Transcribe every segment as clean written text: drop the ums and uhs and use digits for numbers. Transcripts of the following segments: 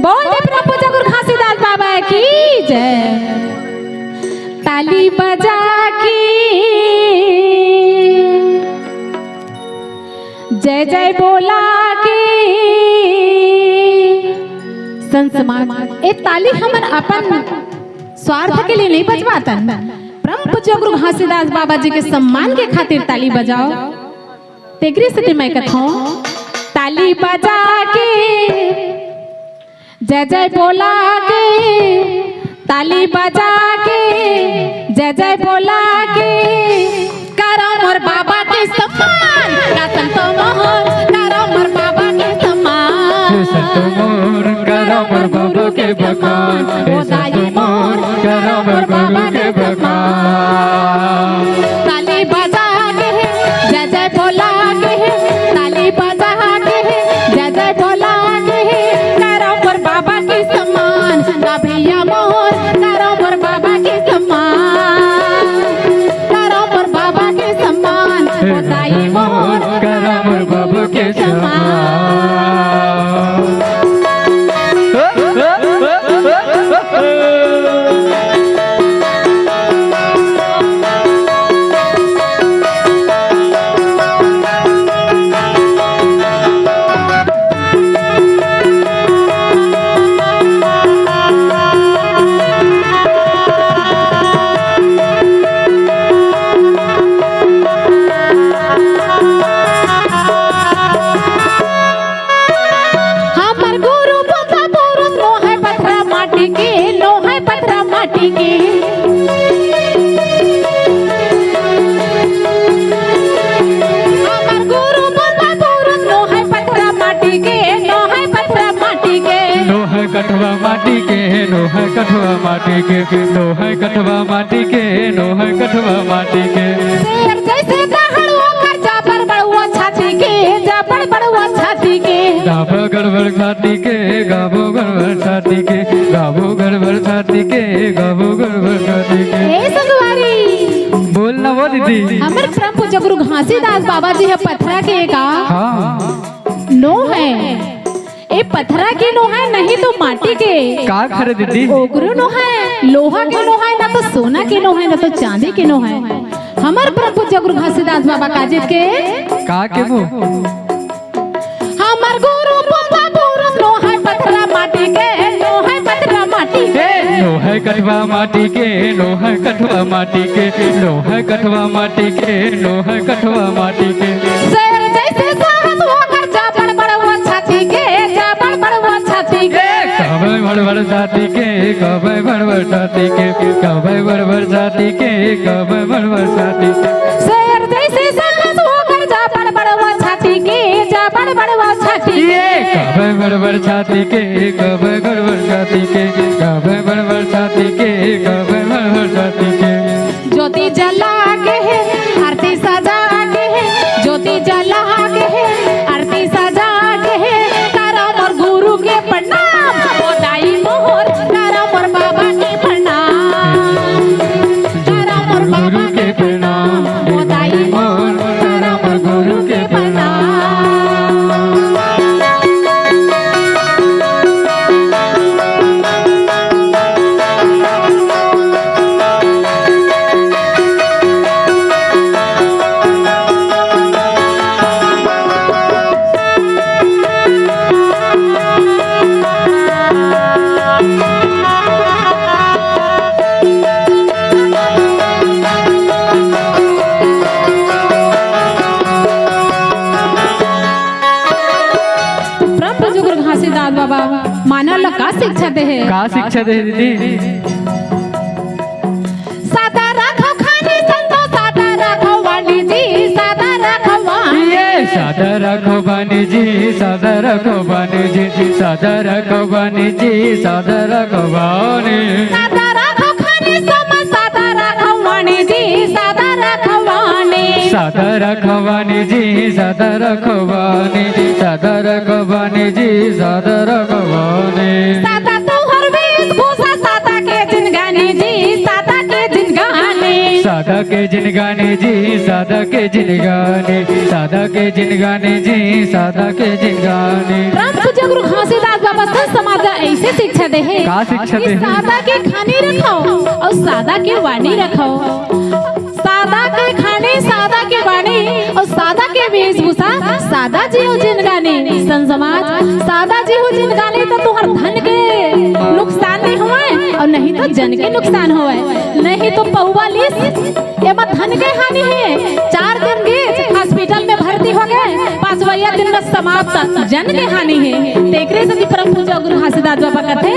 बोल दे प्रभु जगुर घासीदास बाबा की जय। ताली बजा के जय जय बोला के संसमान। ए ताली हमन अपन स्वार्थ के लिए नहीं बजवातन, परम पूज्य गुरु घासीदास बाबा जी के सम्मान के खातिर ताली बजाओ। तेगरी से मैं कथाऊं ताली बजा के जय जय बोला के, ताली बजा के जय जय बोला के करो मोर बाबा के सम्मान। का संतो मोहर करो मोर बाबा के सम्मान। संतो मोर करो मोर बाबा के बखान। संतो मोर करो मोर बाबा के बखान। ताली बजा के जय जय बोला के, ताली बजा के जय जय बोला के करो मोर बाबा के सम्मान। ना भैया मोर करो मोर बाबा के सम्मान, करो मोर बाबा के सम्मान। दाई मोर करो मोर बाबा के सम्मान। कठवा माटी के नो है कठवा माटी के, नो है कठवा माटी के, नो है कठवा माटी के। शेर जैसे दहाड़ुआ कर जा बड़बड़ुआ छाती के, जा बड़बड़ुआ छाती के। गाबो गड़बड़ छाती के, गाबो गड़बड़ छाती के, गाबो गड़बड़ छाती के, गाबो गड़बड़ छाती के। ए संगवारी बोलना वो दीदी। हमर परम पूज्य गुरु घासीदास बाबा जी है पथरा के का हाँ नो है। ए पथरा के नो है नहीं तो माटी के का खरे दीदी। ओगरू नो है, लोहा के नो है, ना तो सोना के नो है, ना तो चांदी के नो है। हमर परम पूज्य गुरु घासीदास बाबा काजित के का के वो हमर गुरु बाबा पुरुष नो है पथरा माटी के, नो है पथरा माटी के। नो है कठवा माटी के, नो है कठवा माटी के, नो है कठवा माटी के, नो है कठवा माटी के। शेर जैसे साहस वो कर जा बड़बड़ुआ छाती के, जा बड़बड़ुआ छाती के। कबै बड़बड़ छाती के, कबै बड़बड़ छाती के, कबै बड़बड़ छाती के, कबै बड़बड़ छाती के। शेर जैसे साहस वो कर जा बड़बड़ुआ छाती के, जा बड़बड़ुआ छाती के। कबै बड़बड़ छाती के, कबै बड़बड़ छाती के, कबै बड़बड़ छाती के, कबै बड़बड़ छाती के। ज्योति जला के आरती सजा के, ज्योति जला के आरती सजा के करो मोर गुरु के प्रणाम। दाई मोर करो मोर बाबा के प्रणाम, करो मोर बाबा के प्रणाम। दाई मोर करो मोर गुरु के प्रणाम। बाबा मानव ला का शिक्षा दे है? का शिक्षा दे दीदी? सादा रखो खाने संतो, सादा रखो वाणी जी, सादा रखो वाणी। सादा रखो वाणी जी, सादा रखो वाणी जी, सादा रखो वाणी जी, सादा रखो वाणी। सादा रखो खाने समा, सादा रखो वाणी जी, सादा रखो वाणी। सादा रखो वाणी जी, सादा रखो वाणी, सादा रखो वाणी जी, सादा रखो वाणी। सादा तो हर वेश भूषा, सादा के जिन गाने जी, सादा के जिन गाने। सादा के जिन गाने जी सादा के जिन गाने सादा के जिन गाने जी सादा के जिन गाने। परम पूज्य गुरु घासीदास बाबा संत समाज ऐसे शिक्षा दे है का शिक्षा दे है? सादा के खाने रखो और सादा के वाणी रखो। सादा के खाने सादा के वाणी और सादा के वेशभूषा सादा जी हो जिन गाने। संत समाज सादा जी हो जिन गाने तो तुहर धन के नुकसान नहीं हुए और नहीं तो जन के नुकसान हुए। नहीं तो पौवा लिस एमा धन के हानि है। 4 दिन गए हॉस्पिटल में भर्ती हो गए 5वां दिन में समाप्त जन के हानि है। तेकरे से परम पूज्य गुरु घासीदास बाबा कहते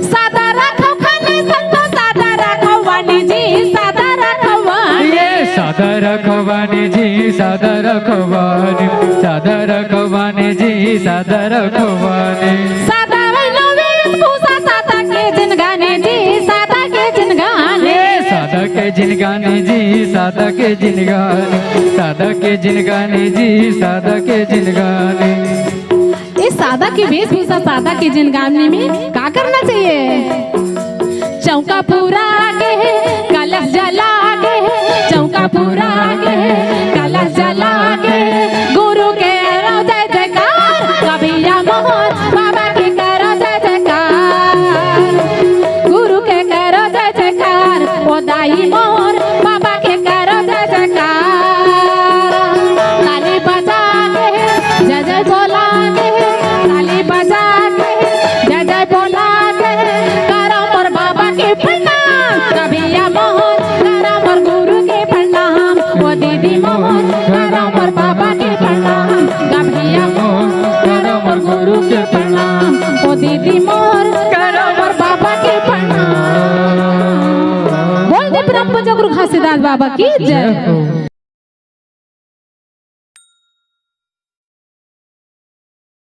सादा रखो खाने संतो सादा रखो वाणी जी सादा रखो वाणी। सादा रखवानी जी सादा रखवानी सादा रखवानी जी सादा रखवानी। सादा वैनो वेशभूषा सादा के जिन गाने जी सादा के जिन गाने। सादा के जिन गाने जी सादा के जिन गाने सादा के जिन गाने जी सादा के जिन गाने। इस सादा की वेशभूषा सादा के जिन गाने में क्या करना चाहिए? चौका पूरा आगे है कलश जला आगे है चौका पूरा आगे है कलश जला आगे है। गुरु के करो जय जयकार कभिया मोहन बाबा के करो जय जयकार। गुरु के करो जय जयकार ओ दाई मोहन बाबा के करो जय जयकार। ताली बजा के जय जय बोला के ताली बजा के जय जय बोला के करो मोर बाबा के प्रणाम। कभिया मोहन करो मोर गुरु के प्रणाम ओ दीदी मोहन करो मोर बाबा के प्रणाम। कभिया मोहन करो मोर गुरु के प्रणाम ओ दीदी मोहन करो मोर बाबा के प्रणाम। बोल दे परम पूज्य गुरु घासीदास बाबा की जय।